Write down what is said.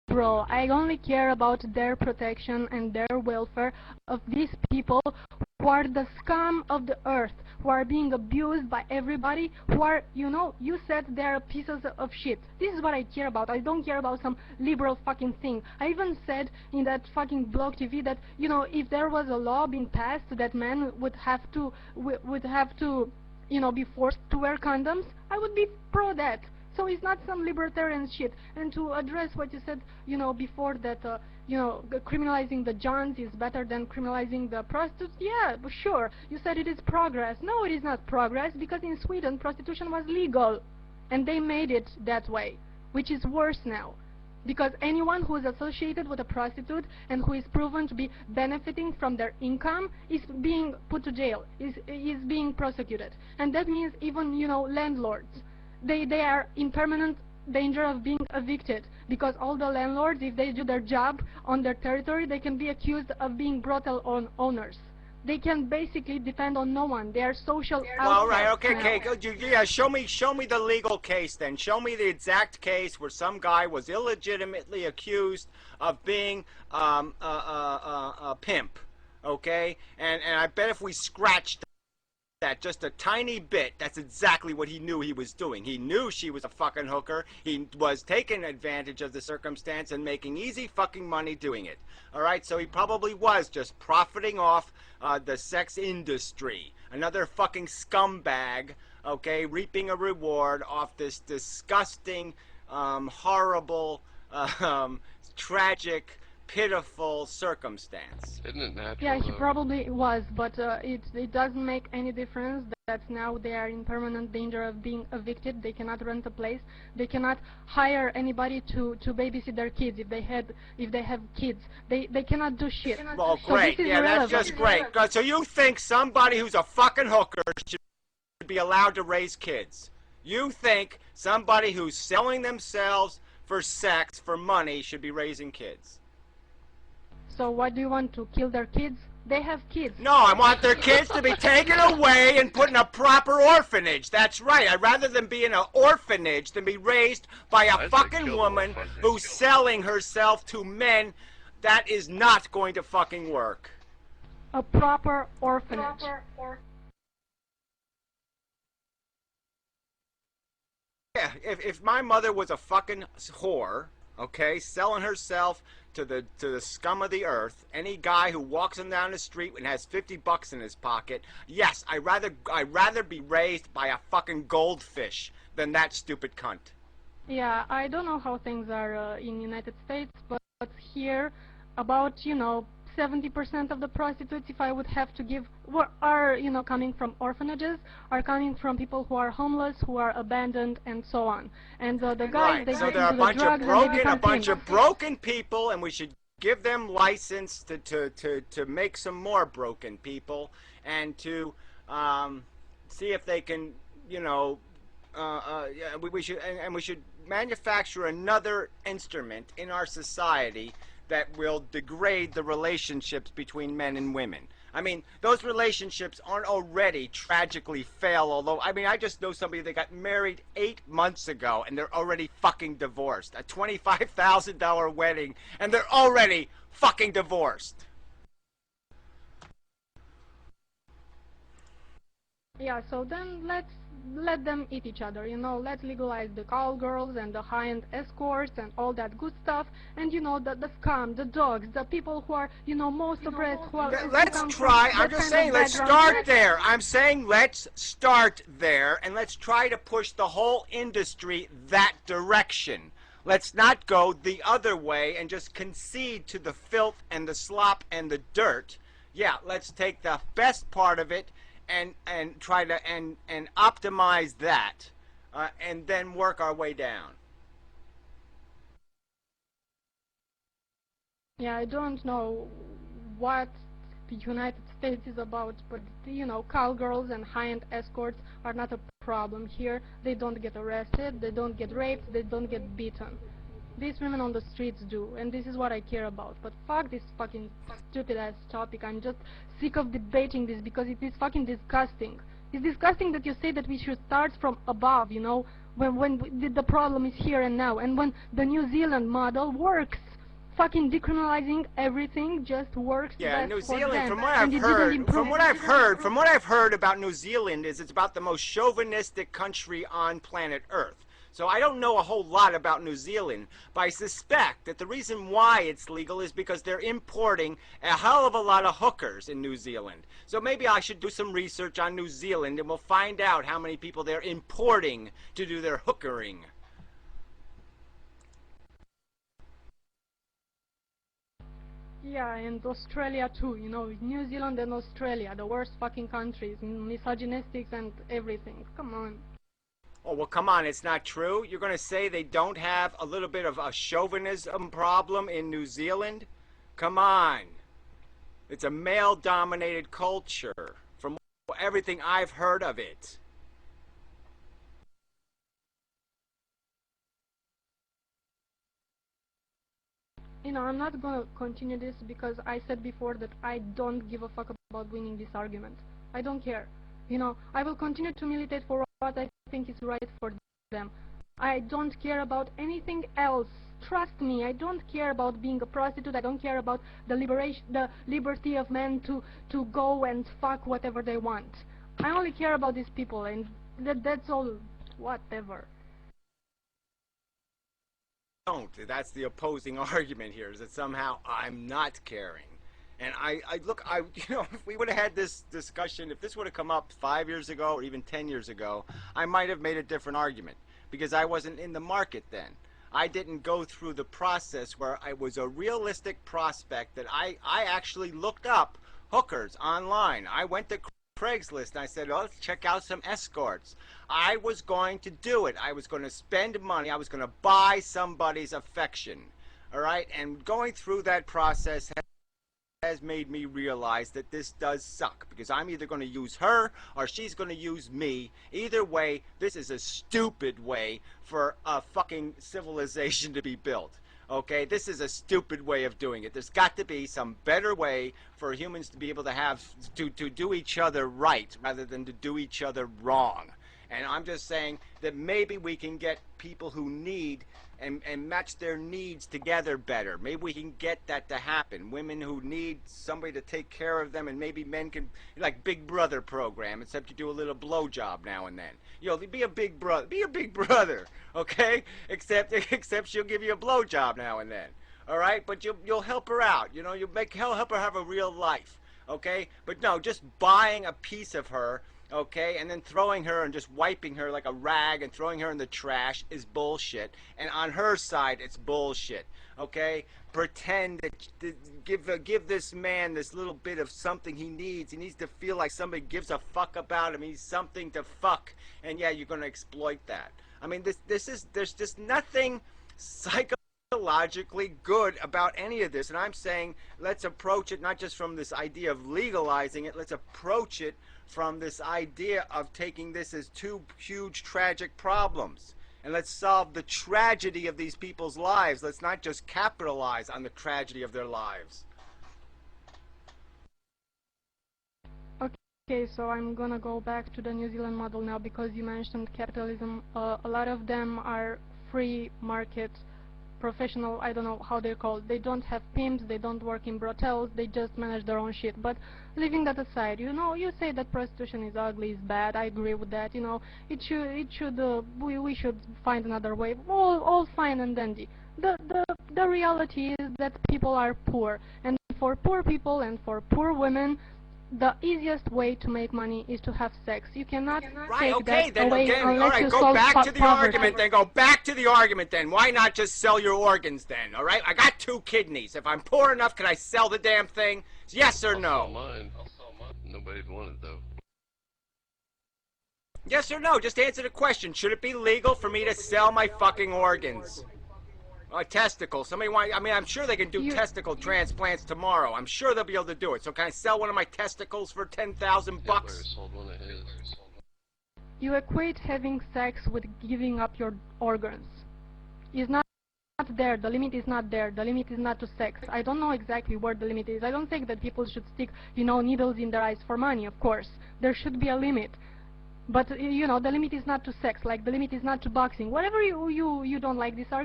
liberal. I only care about their protection and their welfare of these people who are the scum of the earth, who are being abused by everybody, who are, you know, you said they're pieces of shit. This is what I care about. I don't care about some liberal fucking thing. I even said in that fucking blog TV that, you know, if there was a law being passed that men would have to, you know, be forced to wear condoms, I would be pro that. So it's not some libertarian shit. And to address what you said, you know, before that, you know, criminalizing the Johns is better than criminalizing the prostitutes. Yeah, sure. You said it is progress. No, it is not progress, because in Sweden prostitution was legal, and they made it that way, which is worse now. Because anyone who is associated with a prostitute and who is proven to be benefiting from their income is being put to jail, is being prosecuted. And that means even, you know, landlords. They are in permanent danger of being evicted, because all the landlords, if they do their job on their territory, they can be accused of being brothel owners. They can basically depend on no one. They are social outcasts. Well, right, okay, yeah, show me the legal case then. Show me the exact case where some guy was illegitimately accused of being a pimp, okay? And I bet if we scratched that just a tiny bit, that's exactly what he knew he was doing. He knew she was a fucking hooker. He was taking advantage of the circumstance and making easy fucking money doing it. Alright, so he probably was just profiting off the sex industry. Another fucking scumbag, okay, reaping a reward off this disgusting, horrible, tragic, pitiful circumstance. Isn't it natural? Yeah, he probably was, but it doesn't make any difference that now they are in permanent danger of being evicted. They cannot rent a place. They cannot hire anybody to babysit their kids if they have kids. They cannot do shit. Well, great. So yeah, that's just great. So you think somebody who's a fucking hooker should be allowed to raise kids? You think somebody who's selling themselves for sex, for money, should be raising kids? So what do you want, to kill their kids? They have kids. No, I want their kids to be taken away and put in a proper orphanage. That's right. I'd rather them be in an orphanage than be raised by a fucking woman who's selling herself to men. That is not going to fucking work. A proper orphanage. Yeah, if my mother was a fucking whore, okay, selling herself to the scum of the earth, any guy who walks him down the street and has 50 bucks in his pocket, yes, I'd rather be raised by a fucking goldfish than that stupid cunt. Yeah, I don't know how things are in United States, but here, about, you know, 70% of the prostitutes, if I would have to give, are, you know, coming from orphanages, are coming from people who are homeless, who are abandoned, and so on. And the guys, right. they so get they're into the drugs and they become a bunch pimps. of broken people, and we should give them license to make some more broken people, and to see if they can, you know, we should manufacture another instrument in our society that will degrade the relationships between men and women. I mean, those relationships aren't already tragically fail, although, I mean, I just know somebody that got married 8 months ago and they're already fucking divorced. A $25,000 wedding and they're already fucking divorced. Yeah, so then let them eat each other, you know, let's legalize the cowgirls and the high-end escorts and all that good stuff, and, you know, the scum, the dogs, the people who are, you know, most oppressed, who are... Let's try, I'm just saying, let's start there. I'm saying let's start there, and let's try to push the whole industry that direction. Let's not go the other way and just concede to the filth and the slop and the dirt. Yeah, let's take the best part of it and try to and optimize that, and then work our way down. Yeah, I don't know what the United States is about, but, you know, cowgirls and high-end escorts are not a problem here. They don't get arrested, they don't get raped, they don't get beaten. These women on the streets do, and this is what I care about. But fuck this fucking stupid-ass topic. I'm just sick of debating this because it is fucking disgusting. It's disgusting that you say that we should start from above, you know. when the problem is here and now, and when the New Zealand model works. Fucking decriminalizing everything just works Yeah, best New for Zealand, them. from what And I've it didn't heard, improve. from what I've heard about New Zealand is it's about the most chauvinistic country on planet Earth. So I don't know a whole lot about New Zealand, but I suspect that the reason why it's legal is because they're importing a hell of a lot of hookers in New Zealand. So maybe I should do some research on New Zealand and we'll find out how many people they're importing to do their hookering. Yeah, and Australia too, you know, New Zealand and Australia, the worst fucking countries, misogynistic and everything. Come on. Oh, well, come on, it's not true? You're going to say they don't have a little bit of a chauvinism problem in New Zealand? Come on. It's a male-dominated culture, from everything I've heard of it. You know, I'm not gonna continue this because I said before that I don't give a fuck about winning this argument. I don't care. You know, I will continue to militate for what I think is right for them. I don't care about anything else. Trust me, I don't care about being a prostitute. I don't care about the liberty of men to go and fuck whatever they want. I only care about these people, and that's all. Whatever. Don't. That's the opposing argument here, is that somehow I'm not caring. And look, you know, if we would have had this discussion, if this would have come up 5 years ago or even 10 years ago, I might have made a different argument because I wasn't in the market then. I didn't go through the process where I was a realistic prospect that I actually looked up hookers online. I went to Craigslist and I said, oh, let's check out some escorts. I was going to do it. I was going to spend money. I was going to buy somebody's affection. All right? And going through that process has made me realize that this does suck because I'm either going to use her or she's going to use me. Either way, this is a stupid way for a fucking civilization to be built. Okay, this is a stupid way of doing it. There's got to be some better way for humans to be able to have to do each other right rather than to do each other wrong. And I'm just saying that maybe we can get people who need and match their needs together better. Maybe we can get that to happen. Women who need somebody to take care of them, and maybe men can, like Big Brother program, except you do a little blowjob now and then. You know, be a big brother. Be a big brother, okay? Except she'll give you a blowjob now and then. All right? But you'll help her out. You know, you'll help her have a real life, okay? But no, just buying a piece of her, okay, and then throwing her and just wiping her like a rag and throwing her in the trash is bullshit. And on her side, it's bullshit, okay? Pretend that give this man this little bit of something he needs. He needs to feel like somebody gives a fuck about him. He's something to fuck, and yeah, you're going to exploit that. I mean, there's just nothing psychologically good about any of this. And I'm saying let's approach it not just from this idea of legalizing it. Let's approach it from this idea of taking this as two huge tragic problems. And let's solve the tragedy of these people's lives. Let's not just capitalize on the tragedy of their lives. Okay, so I'm gonna go back to the New Zealand model now because you mentioned capitalism. A lot of them are free market professional, I don't know how they're called. They don't have pimps, they don't work in brothels, they just manage their own shit. But leaving that aside, you know, you say that prostitution is ugly, is bad. I agree with that. You know, we should find another way. All fine and dandy. The reality is that people are poor, and for poor people and for poor women, the easiest way to make money is to have sex. You cannot right, take okay, that then away again, unless all right, you go solve back to the poverty. argument then. Go back to the argument then. Why not just sell your organs then, all right? I got 2 kidneys. If I'm poor enough, can I sell the damn thing? Yes or no? I'll sell mine. Nobody'd want it, though. Yes or no? Just answer the question. Should it be legal for me to sell my fucking organs? Testicles. Somebody want? I mean, I'm sure they can do testicle transplants tomorrow. I'm sure they'll be able to do it. So can I sell one of my testicles for 10,000 bucks? Hitler sold one of his. You equate having sex with giving up your organs. It's not there. The limit is not there. The limit is not to sex. I don't know exactly where the limit is. I don't think that people should stick, you know, needles in their eyes for money. Of course, there should be a limit. But you know, the limit is not to sex, like the limit is not to boxing. Whatever you don't like this argument.